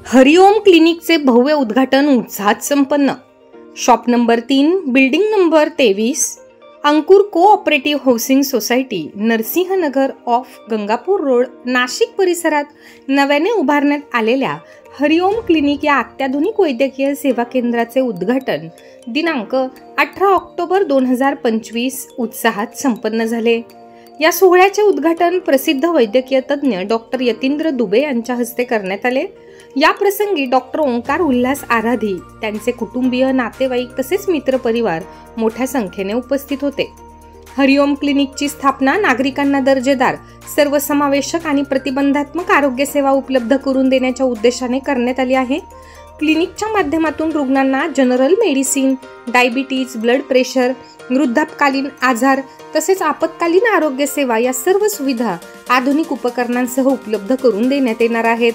हरिओम क्लिनिकचे भव्य उद्घाटन उत्साहात संपन्न। Shop number 3, building number 23, Ankur cooperative housing society, Narsinhnagar off Gangapur road, Nashik परिसरात नव्याने उभारण्यात आलेल्या हरिओम क्लिनिक या अत्याधुनिक वैद्यकीय सेवा केंद्राचे उद्घाटन दिनांक 18 ऑक्टोबर 2025 उत्साहात संपन्न झाले। या सोहळ्याचे उद्घाटन प्रसिद्ध वैद्यकीय तज्ञ डॉक्टर यतींद्र दुबे यांच्या हस्ते करण्यात आले। या प्रसंगी डॉक्टर ओंकार उल्हास आराधी, त्यांचे कुटुंबीय, नातेवाईक तसेच मित्रपरिवार मोठ्या संख्येने उपस्थित होते। हरिओम क्लिनिकची स्थापना नागरिकांना दर्जेदार, सर्वसमावेशक आणि प्रतिबंधात्मक आरोग्य सेवा उपलब्ध करून देण्याच्या उद्देशाने करण्यात आली आहे। क्लिनिकच्या माध्यमातून रुग्णांना general medicine, diabetes, blood pressure, वृद्धापकालीन आजार तसेच आपत्कालीन आरोग्य सेवा या सर्व सुविधा आधुनिक उपकरणांसह उपलब्ध करून देण्यात येणार आहेत।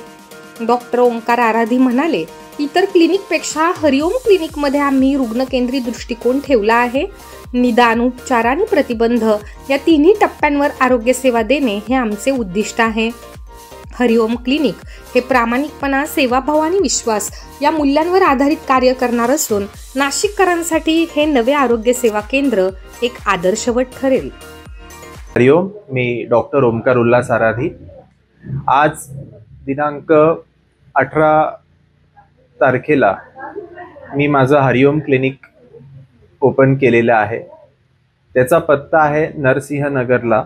डॉक्टर ओंकार आराधी म्हणाले, इतर क्लिनिकपेक्षा हरिओम क्लिनिकमध्ये आम्ही रुग्णकेंद्री दृष्टिकोन ठेवला आहे। निदान, उपचार आणि प्रतिबंध या तिन्ही टप्प्यांवर आरोग्य सेवा देणे हे आमचे उद्दिष्ट आहे। हरिओम क्लिनिक हे प्रामाणिकपणा, सेवाभाव आणि विश्वास या मूल्यांवर आधारित कार्य करणार असून नाशिककरांसाठी हे नवे आरोग्य सेवा केंद्र एक आदर्शवत ठरेल। हरिओम, मी डॉक्टर ओंकार उल्हास आराधी। आज दिनांक 18 तारखेला मी माझं हरिओम क्लिनिक ओपन केलेलं आहे। त्याचा पत्ता आहे नरसिंहनगरला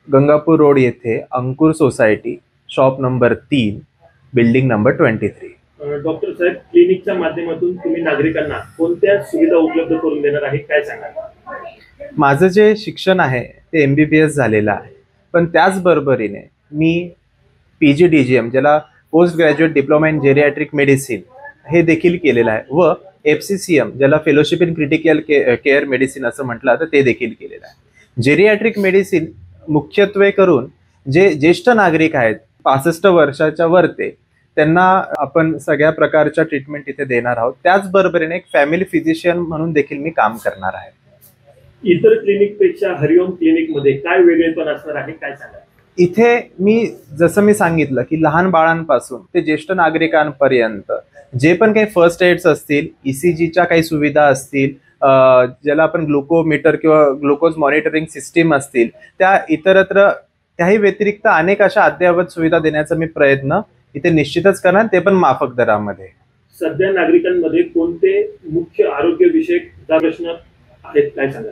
गंगापूर रोड येथे Ankur society, shop number 3, building number 23। Doctor साहेब, क्लिनिकच्या माध्यमातून तुम्ही नागरिकांना कोणत्या सुविधा उपलब्ध करून देणार आहे, काय सांगाल? माझं जे शिक्षण आहे ते MBBS झालेलं आहे, पण त्याचबरोबरीने मी PGDGM ज्याला post graduate diploma in geriatric medicine हे देखील केलेलं आहे व FCCM ज्याला fellowship in critical care medicine असं म्हटलं तर ते देखील केलेलं आहे। जेरियाट्रिक मेडिसिन मुख्यत्वे करून जे ज्येष्ठ नागरिक आहेत 65 वर्षाच्या वरते त्यांना आपण सगळ्या प्रकारच्या ट्रीटमेंट इथे देणार आहोत। त्याचबरोबरीने एक फॅमिली फिजिशियन म्हणून देखील मी काम करणार आहे। इतर क्लिनिकपेक्षा हरिओम क्लिनिकमध्ये काय वेगळेपण असणार आहे, काय सांगा? इथे जसं मी सांगितलं की लहान बाळांपासून ते ज्येष्ठ नागरिकांपर्यंत जे पण काही फर्स्ट एड्स असतील, ECGच्या काही सुविधा असतील, ज्याला आपण ग्लुकोमीटर किंवा ग्लुकोज मॉनिटरिंग सिस्टीम असतील, त्या इतरत्र त्याही व्यतिरिक्त अनेक अशा अद्ययावत सुविधा देण्याचा मी प्रयत्न इथे निश्चितच करणार, ते पण माफक दरामध्ये। सध्या नागरिकांमध्ये कोणते मुख्य आरोग्य विषयक प्रश्न आहेत, काय सांगा?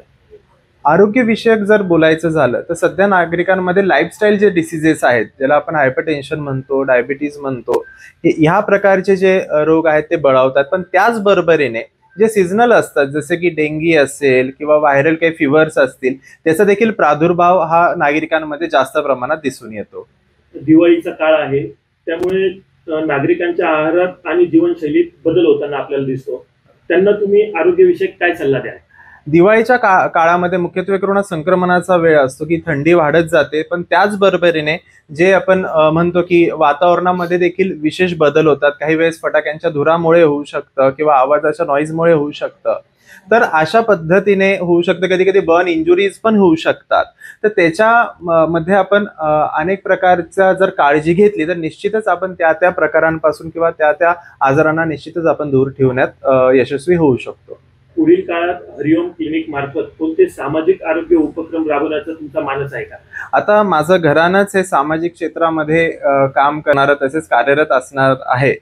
आरोग्य विषयक जर बोलायचं झालं तर सध्या नागरिकांमध्ये लाईफस्टाईल जे डिसीजेस आहेत, ज्याला आपण हायपरटेन्शन म्हणतो, डायबिटीज म्हणतो, ह्या प्रकारचे जे रोग आहेत ते बळावतात। पण त्याचबरोबरीने जे सीझनल असतात, जसे की डेंगी असेल किंवा व्हायरल काही फिवर्स असतील, त्याचा देखील प्रादुर्भाव हा नागरिकांमध्ये जास्त प्रमाणात दिसून येतो। दिवाळीचा काळ आहे, त्यामुळे नागरिकांच्या आहारात आणि जीवनशैलीत बदल होताना आपल्याला दिसतो। त्यांना तुम्ही आरोग्यविषयक काय सल्ला द्याल? दिवाळीच्या काळामध्ये मुख्यत्वे करून संक्रमणाचा वेळ असतो की थंडी वाढत जाते, पण त्याचबरोबरीने जे आपण म्हणतो की वातावरणामध्ये देखील विशेष बदल होतात। काही वेळेस फटाक्यांच्या धुरामुळे होऊ शकतं किंवा आवाजाच्या नॉईजमुळे होऊ शकतं, तर अशा पद्धतीने होऊ शकतं। कधी कधी बर्न इंजुरीज पण होऊ शकतात। तर त्याच्या मध्ये आपण अनेक प्रकारच्या जर काळजी घेतली तर निश्चितच आपण त्या प्रकारांपासून किंवा त्या आजारांना निश्चितच आपण दूर ठेवण्यात यशस्वी होऊ शकतो। पुढील काळात हरिओम क्लिनिक मार्फत कोणते सामाजिक आरोग्य उपक्रम राबवण्याचा तुमचा मानस आहे का? आता माझं घरानंच हे सामाजिक क्षेत्रामध्ये काम करणारं तसेच कार्यरत असणार आहे,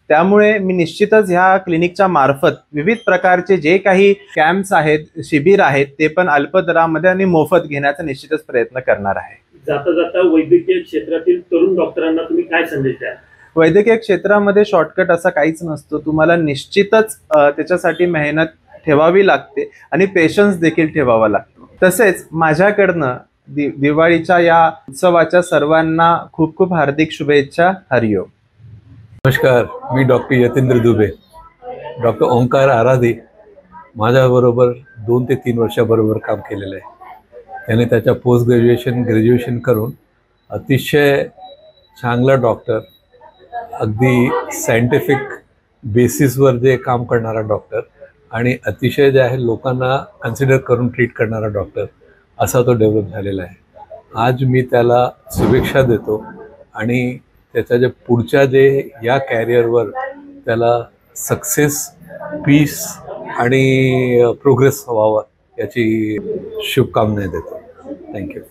त्यामुळे मी निश्चितच ह्या क्लिनिकच्या मार्फत विविध प्रकारचे जे काही कॅम्प्स आहेत, शिबिर आहेत, ते पण अल्प दरामध्ये आणि मोफत घेण्याचा निश्चितच प्रयत्न करणार आहे। जाता जाता वैद्यकीय क्षेत्रातील तरुण डॉक्टरांना तुम्ही काय संदेश द्याल? वैद्यकीय क्षेत्रामध्ये शॉर्टकट असा काहीच नसतो। तुम्हाला निश्चितच त्याच्यासाठी मेहनत ठेवावी लागते आणि पेशन्स देखील ठेवावा लागतो। तसेच माझ्याकडनं दिवाळीच्या या उत्सवाच्या सर्वांना खूप खूप हार्दिक शुभेच्छा। हरिओम। नमस्कार, मी डॉक्टर यतींद्र दुबे। डॉक्टर ओंकार आराधी माझ्याबरोबर 2 ते 3 वर्षाबरोबर काम केलेलं आहे। त्याने त्याच्या पोस्ट ग्रॅज्युएशन करून अतिशय चांगला डॉक्टर, अगदी सायंटिफिक बेसिसवर जे काम करणारा डॉक्टर आणि अतिशय जे आहे लोकांना कन्सिडर करून ट्रीट करणारा डॉक्टर असा तो डेव्हलप झालेला आहे। आज मी त्याला शुभेच्छा देतो आणि त्याच्या जे पुढच्या जे या कॅरियरवर त्याला सक्सेस, पीस आणि प्रोग्रेस व्हावा याची शुभकामना देतो. थँक्यू.